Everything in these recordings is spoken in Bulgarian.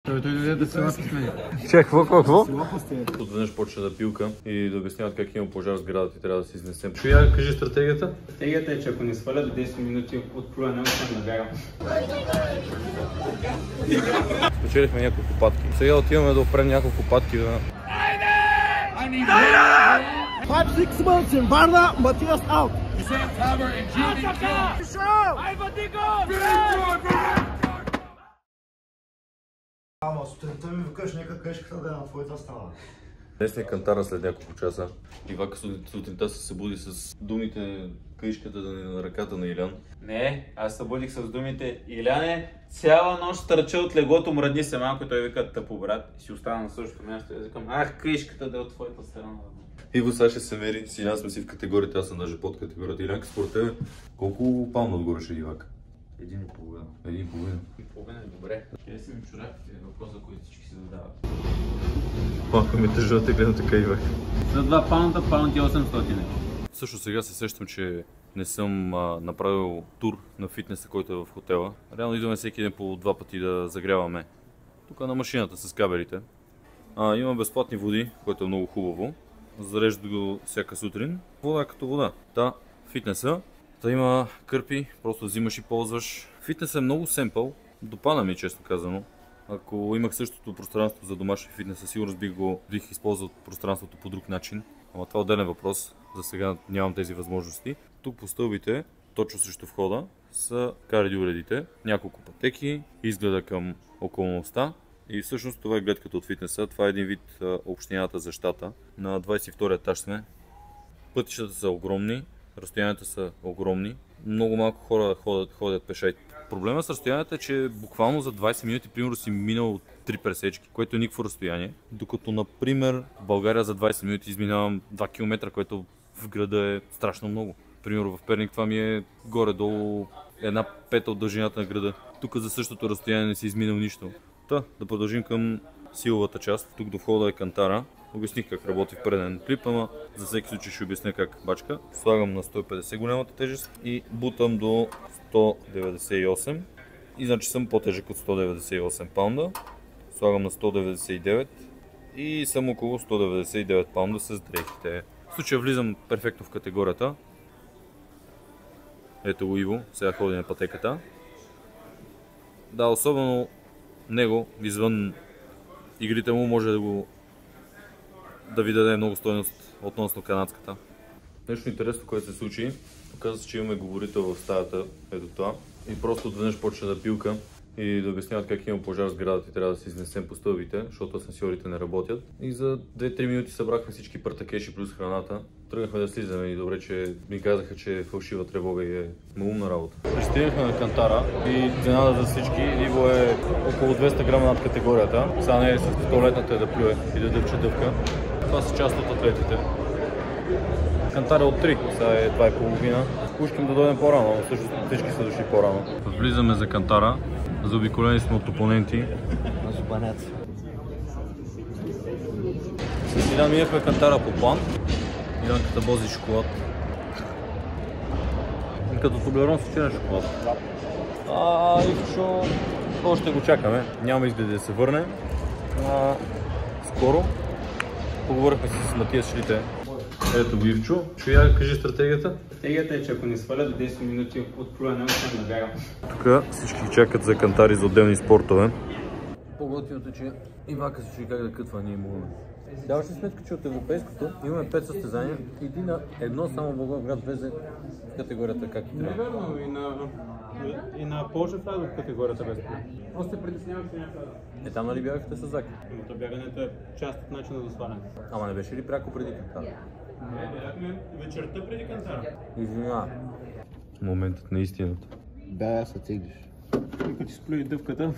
Той дойде да се лапи с мен. Чакай, какво? Отведнъж почна да пилка и да обясняват как има пожар в сградата и трябва да се изнесем. Чуя, кажи стратегията? Стратегията е, че ако не сваля до 10 минути от плуване, ще набягам. Спечелихме няколко патки. Сега отиваме да опрем няколко патки на... 5-6 months in Varna, Matthias out! Ама сутринта ми викаш, нека книжката да е на твоята страна. Днес е кантара след няколко часа. Ивака сутринта се събуди с думите книжката да не на ръката на Илян. Не, аз събудих с думите: Иляне, цяла нощ търча от леглото, мръдни се малко, той вика: тъпо брат. И си остана на същото място и викам: ах, книжката да е от твоята страна. Иво Саша се мери, с Илян сме си в категорията, аз съм даже под категорията. Илянка, според тебе, колко паунда отгоре ще Ивака? 1,5. 1,5. 1,5 е добре. Къде са ми чорапите? Въпроса, които всички се задават. Малко ми тъжа да гледам така Ивак. За 2 паунда, паунд и 800. Също сега се сещам, че не съм направил тур на фитнеса, който е в хотела. Реално идваме всеки ден по 2 пъти да загряваме. Тук на машината с кабелите. Има безплатни води, което е много хубаво. Зарежда го всяка сутрин. Вода като вода. Фитнеса. Има кърпи, просто взимаш и ползваш. Фитнесът е много семпъл. Допада ми, често казано. Ако имах същото пространство за домашен фитнес, сигурно бих използвал пространството по друг начин. Ама това е отделен въпрос. За сега нямам тези възможности. Тук по стълбите, точно срещу входа, са кардиоредите. Няколко пътеки, изгледа към околността. И всъщност това е гледката от фитнеса. Това е един вид общината за щата. На 22 етаж сме. Пътищата са огромни, разстоянията са огромни. Много малко хора ходят пеша. Проблема с разстоянията е, че буквално за 20 минути примерно си минал 3 пресечки, което е никакво разстояние. Докато, например, в България за 20 минути изминавам 2 км, което в града е страшно много. Примерно в Перник това ми е горе-долу 1/5 от дължината на града. Тук за същото разстояние не си изминал нищо. Да продължим към силовата част. Тук до входа е кантара. Обясних как работи в преден клип, ама за всеки случай ще обясня как бачка. Слагам на 150 голямата тежест и бутам до 198. И значи съм по-тежък от 198 паунда. Слагам на 199 и съм около 199 паунда с дрехите. В случая влизам перфектно в категорията. Ето го Иво, сега ходи на пътеката. Да, особено него, извън игрите му, може да ви даде много стойност относно канадската. Нещо интересно, което се случи, оказа се, че имаме говорител в стаята, ето това, и просто отведнъж почна да пилка и да обясняват как има пожар в сградата и трябва да се изнесем по стълбите, защото асансьорите не работят. И за 2-3 минути събрахме всички партакеши плюс храната. Тръгнахме да слизаме и добре, че ми казаха, че е фалшива тревога и е малумна работа. Пристигнахме на кантара и цената за всички Иво е около 200 грама над категорията. Сега не е с туалетната да плюе и да дъвче дъвка. Това са част от атлетите. Кантара от 3, сега е 2,5. Пушкам да дойдем по-рано, но също всички са дошли по-рано. Влизаме за кантара, заобиколени сме от опоненти. На зубанец. С Илян минахме кантара по план. Илянката бози шоколад. Като Тоблерон с черен шоколад. Ивчо, още го чакаме. Няма изгледи да се върне. Скоро. Поговорихме си с Матиас Шлите. Ето го Ивчо. Чуя, кажи стратегията. Стратегията е, че ако не сваля до 10 минути от плуване, ще набягам. Тук всички чакат за кантари за отделни спортове. По-готиното е, че Ивака се чуи как да кътва, ние можем. Даваш ли сметка, че от европейското имаме 5 състезания, иди на едно само Благоевград влезе в категорията как и трябва. Неверно, и на Полша влязох в категорията без плюс. Просто се притеснявах, че няма да. Там нали бягахте с Заки? Но бягането е част от начина за сваляне. Ама не беше ли пряко преди кантара? Не, бяхме вечерта преди кантара. Извинявам. Моментът на истината. Да, се цеглиш. И като сплюи дъвката.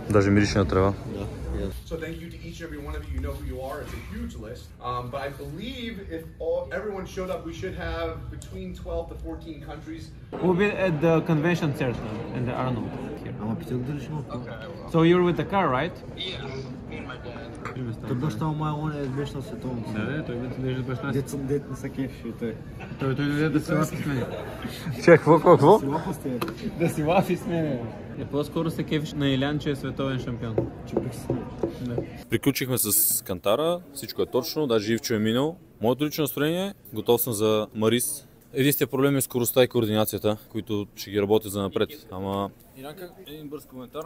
Даже мирише на трева. So thank you to each and every one of you. You know who you are. It's a huge list. But I believe if everyone showed up, we should have between 12 to 14 countries. We'll be at the convention center in the Arnold here. Ама питах дали ще има. So you're with the car, right? какви места. Той баща му май он е беше на световното. Да, той ме тъдеше баща си. Дет не са кефи той. Той дойде да се лапи с мене. Че, какво? Лапа сте. Да си лапи с мене. По-скоро се кефиш на Илян, че е световен шампион. Приключихме с кантара, всичко е точно, даже Ивчо е минал. Моето лично настроение, готов съм за Марис. Единственият проблем е скоростта и координацията, които ще ги работят за напред. Ама... Иранка, един бърз коментар.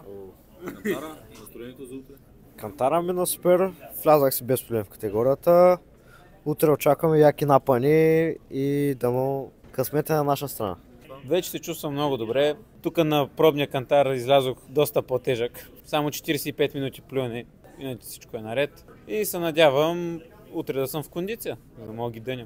Кантара, настроението за утре? Кантара мина супер, влязах си без проблем в категорията. Утре очакваме яки напани и да му късмета на наша страна. Вече се чувствам много добре. Тук на пробния кантар излязох доста по-тежък. Само 45 минути плюне, иначе всичко е наред. И се надявам утре да съм в кондиция, за да мога ги дъня.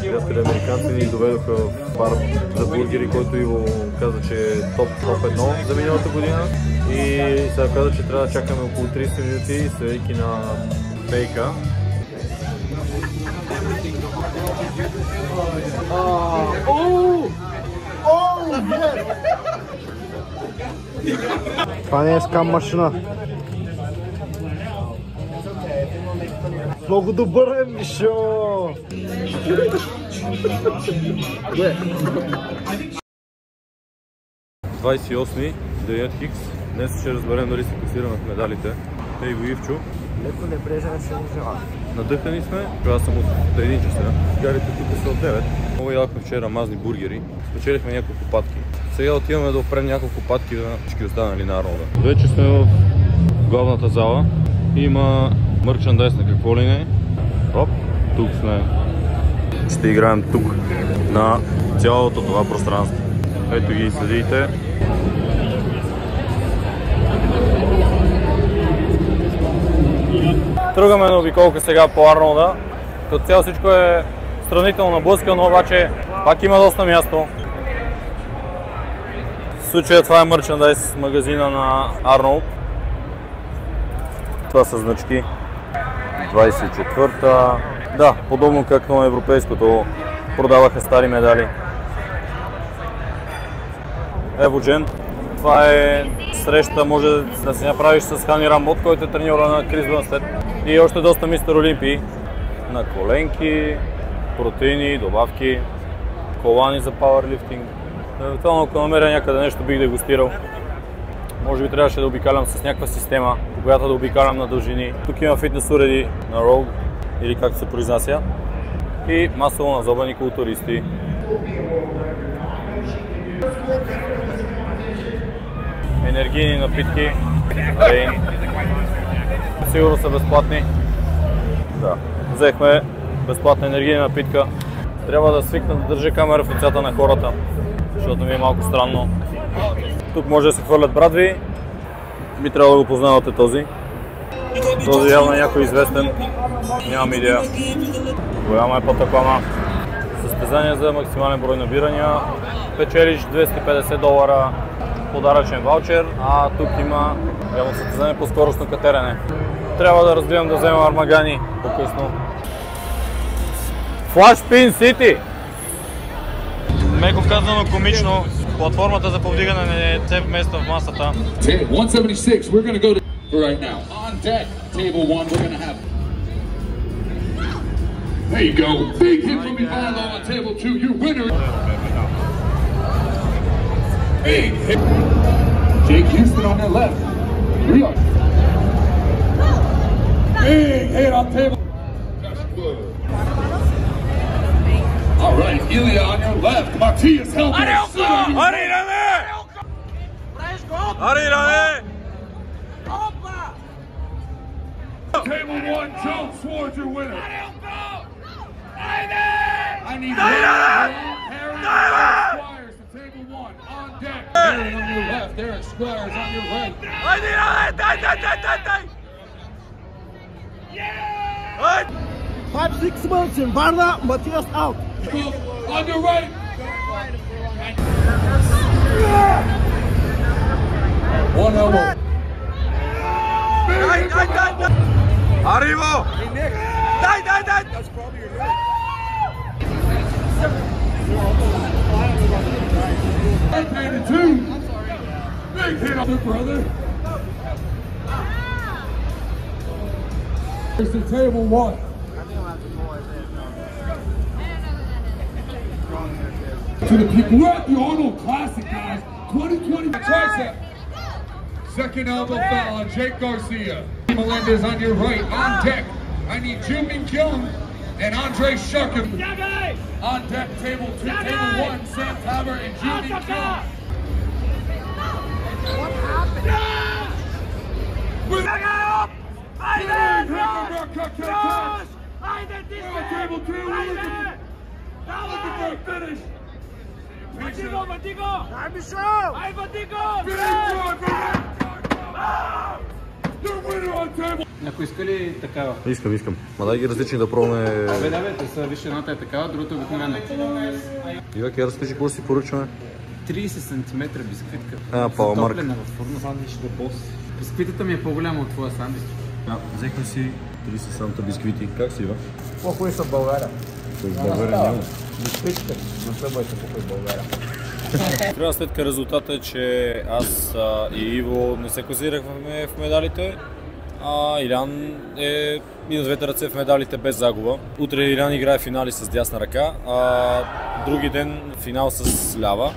Приятели американци ни доведоха в бар за бургери, който Иво каза, че е топ 1 за миналата година. И сега каза, че трябва да чакаме около 30 минути, следейки на бейка. Това не е скам машина. Много добър е, Мишо! ...28-ми, денят Хикс. Днес ще разберем дали се класираме в медалите. Иво Ивчо. Леко небрежен се ужава. Надъхани сме, аз съм от 1 часа. Гарите тук са от 9. Много ядохме вчера мазни бургери. Спечелихме няколко патки. Сега отиваме да опрем няколко патки на всички останали на Арнолда. Вече сме в главната зала. Има мърчандайз на какво ли не. Оп, тук сме. Ще играем тук, на цялото това пространство. Ето ги следите. Тръгваме на обиколка сега по Арнолда. Като цяло всичко е сравнително наблъскано, обаче пак има доста място. В случая това е мърчандайз магазина на Арнолд. Това са значки. 24-та. Да, подобно както на европейското. Продаваха стари медали. Еводжен. Това е среща, може да си направиш с Хани Рамбот, който е треньора на Крис Бънстед. И още доста мистер Олимпии. На коленки, протеини, добавки, колани за пауърлифтинг. Евентуално, ако намеря някъде нещо, бих дегустирал. Може би трябваше да обикалям с някаква система, по която да обикалям на дължини. Тук има фитнес уреди на Rogue, или както се произнася. И масово назобени културисти. Енергийни напитки, Рейн. Сигурно са безплатни. Да. Взехме безплатна енергийна напитка. Трябва да свикна да държа камера в лицата на хората, защото ми е малко странно. Тук може да се хвърлят брадви. Би трябвало да го познавате този. Този явно е някой известен. Нямам идея. Голяма е пътъклама. Състезание за максимален брой набирания. Печелиш $250 подаръчен ваучер, а тук има явно състезание по скоростно катерене. Трябва да разгледам да взема армагани по-късно. Flashpin City! Меко казано комично, платформата за повдигане не се вмества в масата. 176, we're going to go to right now. On deck, table 1, we're going to have. There you go. Big hit from Ivano on table 2, your winner. Big hit. Jake Houston on their left. Rio. Big hit on table. All right, Ilya on your left. Matthias Helmer. Table 1, Joe Swartz, your winner. I need Aaron Squires to table 1 on deck. Aaron on your left, Eric Squires on your right. I need 5-6 months in Varna, Matthias out. On your right. One elbow. Arrivo! That's probably your neck. Right-handed 2. Big hit on the brother. It's the table one. To the people, we're at the Arnold Classic, guys. 2020 tricep. Second elbow foul on Jake Garcia. Melendez on your right, on deck. I need Jim Kyung and Andre Shuckham. On deck, table two, table one, Sam Taber and Jim Kyung. What happened? With table two, we're looking for a finish. Някой иска ли такава? Искам. Ма дай ги различни да пробваме. Абе, те са, виж, едната е такава, другата е обикновена. Ивак, я разкажи какво си поръчваме. 30 см бисквитка. Паламарк. Затоплена във фурна. Сандвич да бос. Бисквитата ми е по-голяма от твоя сандвич. Взехме си 30 санта бисквити. Как си, Ива? По-хубави са в България. В България няма. Бисквитите, не се бъдете по-хубави в България. Крайна сметка резултата е, че аз и Иво не се класирахме в медалите, а Илян е и на двете ръце в медалите без загуба. Утре Илян играе финали с дясна ръка, а други ден финал с лява.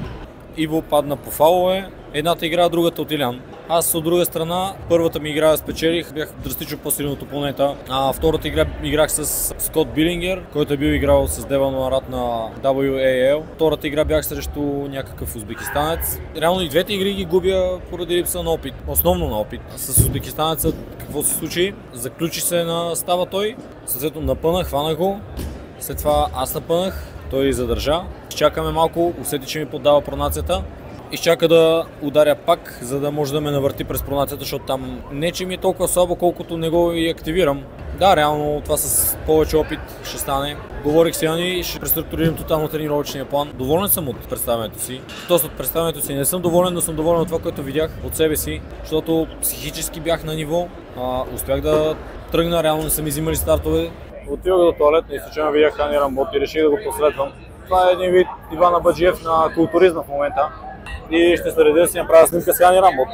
Иво падна по фалове, едната игра, другата от Илян. Аз от друга страна, първата ми игра спечелих, бях драстично по-силен от опонента, а втората игра играх с Скот Билингер, който е бил играл с Деван Марат на WAL. Втората игра бях срещу някакъв узбекистанец. Реално и двете игри ги губя поради липса на опит, основно на опит. С узбекистанеца какво се случи? Заключи се на става той, съответно напънах, хванах го, след това аз напънах, той задържа. Изчакаме малко, усети, че ми поддава пронацията. Изчака да ударя пак, за да може да ме навърти през пронацията, защото там не че ми е толкова слабо, колкото не го и активирам. Да, реално това с повече опит ще стане. Говорих с Яни и ще преструктурирам тотално тренировъчния план. Доволен съм от представянето си. Тоест от представянето си не съм доволен, но съм доволен от това, което видях от себе си, защото психически бях на ниво. Успях да тръгна, реално не са ми взимали стартове. Отивах до туалетна и случайно видях Хани Рамбот и реших да го последвам. Това е един вид Иван Абаджиев на културизма в момента. И ще следя да си направя снимка с Хани Рамбот.